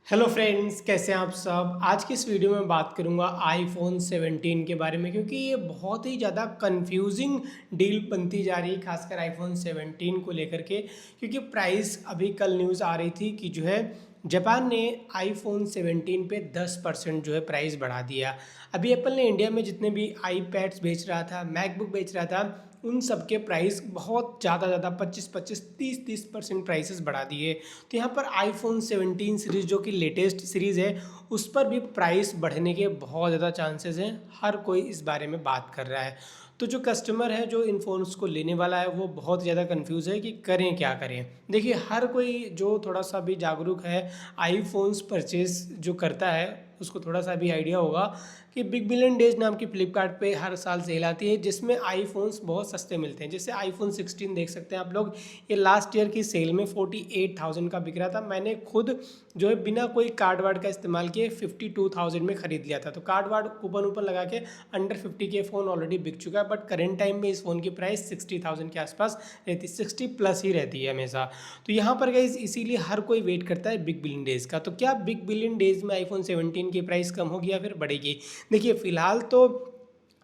Hello friends, कैसे हैं आप सब। आज की इस वीडियो में बात करूंगा आईफोन 17 के बारे में, क्योंकि ये बहुत ही ज़्यादा कंफ्यूजिंग डील बनती जा रही है, खासकर आईफोन 17 को लेकर के। क्योंकि प्राइस अभी कल न्यूज़ आ रही थी कि जो है जापान ने आईफोन 17 पे 10% जो है प्राइस बढ़ा दिया। अभी एप्पल ने इंडिया में जितने भी आईपैड्स बेच रहा था, मैकबुक बेच रहा था, उन सब के प्राइस बहुत ज़्यादा 25-25, 30% प्राइसेस बढ़ा दिए। तो यहाँ पर आईफोन 17 सीरीज़ जो कि लेटेस्ट सीरीज़ है, उस पर भी प्राइस बढ़ने के बहुत ज़्यादा चांसेस हैं। हर कोई इस बारे में बात कर रहा है। तो जो कस्टमर है जो इन फ़ोन्स को लेने वाला है, वो बहुत ज़्यादा कंफ्यूज है कि करें क्या करें। देखिए, हर कोई जो थोड़ा सा भी जागरूक है आईफोन्स परचेज जो करता है, उसको थोड़ा सा भी आइडिया होगा कि बिग बिलियन डेज नाम की फ्लिपकार्ट पे हर साल सेल आती है, जिसमें आईफोन्स बहुत सस्ते मिलते हैं। जैसे आईफोन 16 देख सकते हैं आप लोग, ये लास्ट ईयर की सेल में 48,000 का बिक रहा था। मैंने खुद जो है बिना कोई कार्ड वार्ड का इस्तेमाल किए 52,000 में ख़रीद लिया था। तो कार्ड वार्ड कूपन ऊपर लगा के अंडर 50 के फ़ोन ऑलरेडी बिक चुका है। बट करेंट टाइम में इस फ़ोन की प्राइस 60,000 के आसपास रहती है, 60 प्लस ही रहती है हमेशा। तो यहाँ पर गाइस इसीलिए हर कोई वेट करता है बिग बिलियन डेज़ का। तो क्या बिग बिलियन डेज़ में आईफोन 17 की प्राइस कम होगी या फिर बढ़ेगी? देखिए, फ़िलहाल तो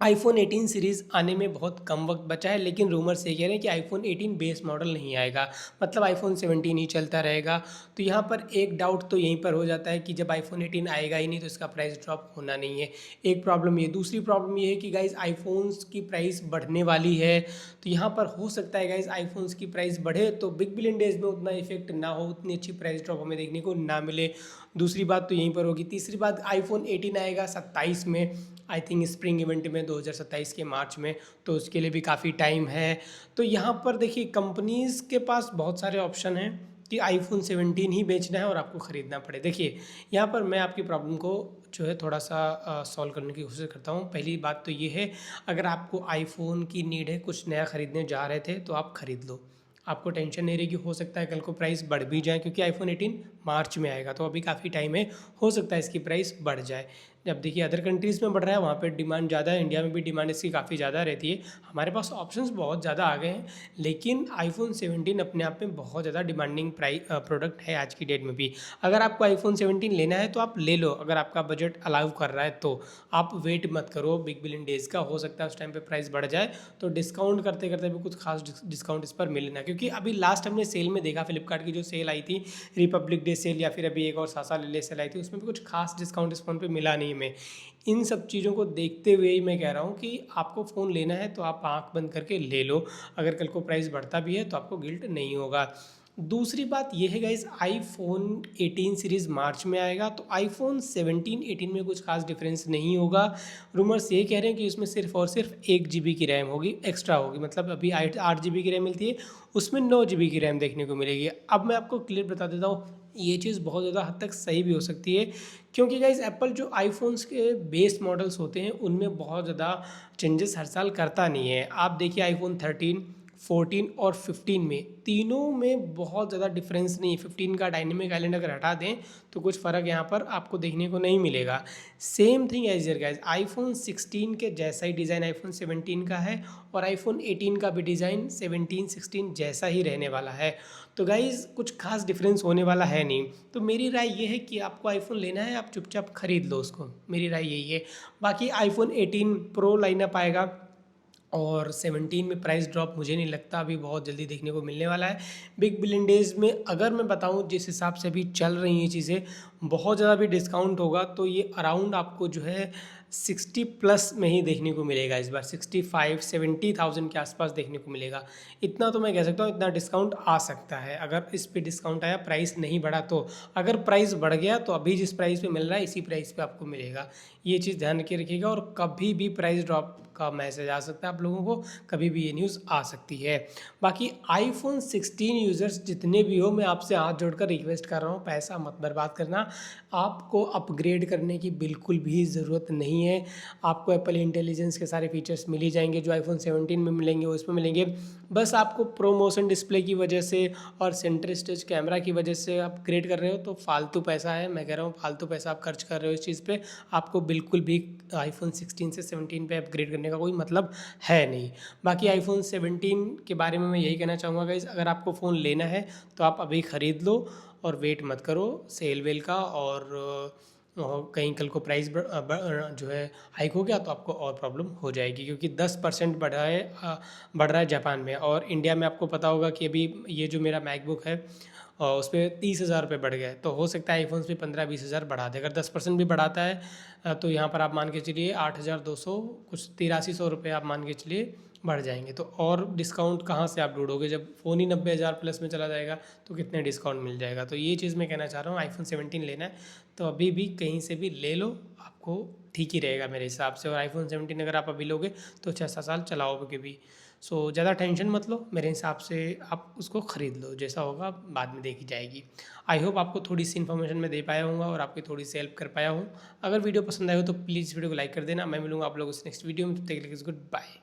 आईफोन 18 सीरीज़ आने में बहुत कम वक्त बचा है, लेकिन रूमर्स ये कह रहे हैं कि आईफोन 18 बेस मॉडल नहीं आएगा, मतलब आईफोन 17 ही चलता रहेगा। तो यहाँ पर एक डाउट तो यहीं पर हो जाता है कि जब आईफोन 18 आएगा ही नहीं तो इसका प्राइस ड्रॉप होना नहीं है। एक प्रॉब्लम ये, दूसरी प्रॉब्लम ये है कि गाइज़ आईफोन्स की प्राइस बढ़ने वाली है। तो यहाँ पर हो सकता है गाइज़ आईफोन्स की प्राइस बढ़े तो बिग बिलियन डेज में उतना इफेक्ट ना हो, उतनी अच्छी प्राइस ड्रॉप हमें देखने को ना मिले। दूसरी बात तो यहीं पर होगी। तीसरी बात, आईफोन 18 आएगा 27 में, आई थिंक स्प्रिंग इवेंट में 2027 के मार्च में, तो उसके लिए भी काफ़ी टाइम है। तो यहाँ पर देखिए, कंपनीज़ के पास बहुत सारे ऑप्शन हैं कि आईफोन 17 ही बेचना है और आपको ख़रीदना पड़े। देखिए, यहाँ पर मैं आपकी प्रॉब्लम को जो है थोड़ा सा सॉल्व करने की कोशिश करता हूँ। पहली बात तो ये है, अगर आपको आईफोन की नीड है, कुछ नया ख़रीदने जा रहे थे, तो आप ख़रीद लो। आपको टेंशन नहीं रहेगी। हो सकता है कल को प्राइस बढ़ भी जाए, क्योंकि आईफोन 18 मार्च में आएगा, तो अभी काफ़ी टाइम है, हो सकता है इसकी प्राइस बढ़ जाए। जब देखिए अदर कंट्रीज़ में बढ़ रहा है, वहाँ पे डिमांड ज़्यादा है, इंडिया में भी डिमांड इसकी काफ़ी ज़्यादा रहती है। हमारे पास ऑप्शंस बहुत ज़्यादा आ गए हैं, लेकिन आईफोन 17 अपने आप में बहुत ज़्यादा डिमांडिंग प्रोडक्ट है आज की डेट में भी। अगर आपको आईफोन 17 लेना है तो आप ले लो, अगर आपका बजट अलाउ कर रहा है तो। आप वेट मत करो बिग बिलियन डेज़ का, हो सकता है उस टाइम पे प्राइस बढ़ जाए, तो डिस्काउंट करते करते भी कुछ खास डिस्काउंट इस पर मिले ना। क्योंकि अभी लास्ट हमने सेल में देखा, फ्लिपकार्ट की जो सेल आई थी, रिपब्लिक डे सेल या फिर अभी एक और सासा ले ले सेल आई थी, उसमें भी कुछ खास डिस्काउंट इस फ़ोन पे मिला नहीं हमें। इन सब चीज़ों को देखते हुए ही मैं कह रहा हूँ कि आपको फ़ोन लेना है तो आप आँख बंद करके ले लो। अगर कल को प्राइस बढ़ता भी है तो आपको गिल्ट नहीं होगा। दूसरी बात ये है गाइस, आईफोन 18 सीरीज़ मार्च में आएगा, तो आईफोन 17 18 में कुछ खास डिफरेंस नहीं होगा। रूमर्स ये कह रहे हैं कि उसमें सिर्फ और सिर्फ 1 GB की रैम होगी, एक्स्ट्रा होगी। मतलब अभी 8 GB की रैम मिलती है, उसमें 9 GB की रैम देखने को मिलेगी। अब मैं आपको क्लियर बता देता हूँ, ये चीज़ बहुत ज़्यादा हद तक सही भी हो सकती है, क्योंकि गाइस एप्पल जो आईफोन्स के बेस मॉडल्स होते हैं उनमें बहुत ज़्यादा चेंजेस हर साल करता नहीं है। आप देखिए आईफोन 13, 14 और 15 में, तीनों में बहुत ज़्यादा डिफरेंस नहीं है। 15 का डायनेमिक आइलैंड अगर हटा दें तो कुछ फ़र्क यहाँ पर आपको देखने को नहीं मिलेगा। सेम थिंग एज यर गाइज, आईफोन 16 के जैसा ही डिज़ाइन आईफोन 17 का है, और आईफोन 18 का भी डिज़ाइन 17 16 जैसा ही रहने वाला है। तो गाइज़ कुछ खास डिफरेंस होने वाला है नहीं। तो मेरी राय ये है कि आपको आईफोन लेना है, आप चुपचाप खरीद लो उसको, मेरी राय यही है। बाकी आईफोन 18 प्रो लाइनअप आएगा, और 17 में प्राइस ड्रॉप मुझे नहीं लगता अभी बहुत जल्दी देखने को मिलने वाला है। बिग बिलियन डेज़ में अगर मैं बताऊं, जिस हिसाब से अभी चल रही हैं चीज़ें, बहुत ज़्यादा भी डिस्काउंट होगा तो ये अराउंड आपको जो है 60 प्लस में ही देखने को मिलेगा। इस बार 65-70,000 के आसपास देखने को मिलेगा। इतना तो मैं कह सकता हूँ, इतना डिस्काउंट आ सकता है अगर इस पे डिस्काउंट आया, प्राइस नहीं बढ़ा तो। अगर प्राइस बढ़ गया तो अभी जिस प्राइस पे मिल रहा है इसी प्राइस पे आपको मिलेगा। ये चीज़ ध्यान के रखिएगा, और कभी भी प्राइस ड्रॉप का मैसेज आ सकता है आप लोगों को, कभी भी ये न्यूज़ आ सकती है। बाकी आईफोन 16 यूज़र्स जितने भी हो, मैं आपसे हाथ जोड़कर रिक्वेस्ट कर रहा हूँ, पैसा मत बर्बाद करना। आपको अपग्रेड करने की बिल्कुल भी ज़रूरत नहीं है। आपको एप्पल इंटेलिजेंस के सारे फीचर्स मिल ही जाएंगे जो आईफोन 17 में मिलेंगे, वो इसमें मिलेंगे। बस आपको प्रोमोशन डिस्प्ले की वजह से और सेंटर स्टेज कैमरा की वजह से अपग्रेड कर रहे हो, तो फालतू पैसा है। मैं कह रहा हूँ फालतू पैसा आप खर्च कर रहे हो इस चीज़ पे। आपको बिल्कुल भी आईफोन 16 से 17 पे अपग्रेड करने का कोई मतलब है नहीं। बाकी आईफोन 17 के बारे में मैं यही कहना चाहूँगा गाइस, अगर आपको फ़ोन लेना है तो आप अभी ख़रीद लो, और वेट मत करो सेल वेल का, और कहीं कल को प्राइस जो है हाइक हो गया तो आपको और प्रॉब्लम हो जाएगी, क्योंकि 10% बढ़ रहा है जापान में। और इंडिया में आपको पता होगा कि अभी ये जो मेरा मैकबुक है उस पर 30,000 रुपये बढ़ गए, तो हो सकता है आईफोन्स भी 15-20 हज़ार बढ़ा दे। अगर 10% भी बढ़ाता है तो यहाँ पर आप मान के चलिए 8,200 कुछ 8300 रुपये आप मान के चलिए बढ़ जाएंगे। तो और डिस्काउंट कहाँ से आप ढूंढोगे, जब फ़ोन ही 90,000 प्लस में चला जाएगा तो कितने डिस्काउंट मिल जाएगा। तो ये चीज़ मैं कहना चाह रहा हूँ, आईफोन 17 लेना है तो अभी भी कहीं से भी ले लो, आपको ठीक ही रहेगा मेरे हिसाब से। और आईफोन 17 अगर आप अभी लोगे तो 6-7 साल चलाओगे भी। सो ज़्यादा टेंशन मत लो, मेरे हिसाब से आप उसको ख़रीद लो, जैसा होगा बाद में देखी जाएगी। आई होप आपको थोड़ी सी इन्फॉर्मेशन मैं दे पाया हूँ और आपकी थोड़ी सी हेल्प कर पाया हूँ। अगर वीडियो पसंद आए हो तो प्लीज़ वीडियो को लाइक कर देना। मैं मिलूँगा आप लोगों से नेक्स्ट वीडियो में, तब तक के लिए गुड बाय।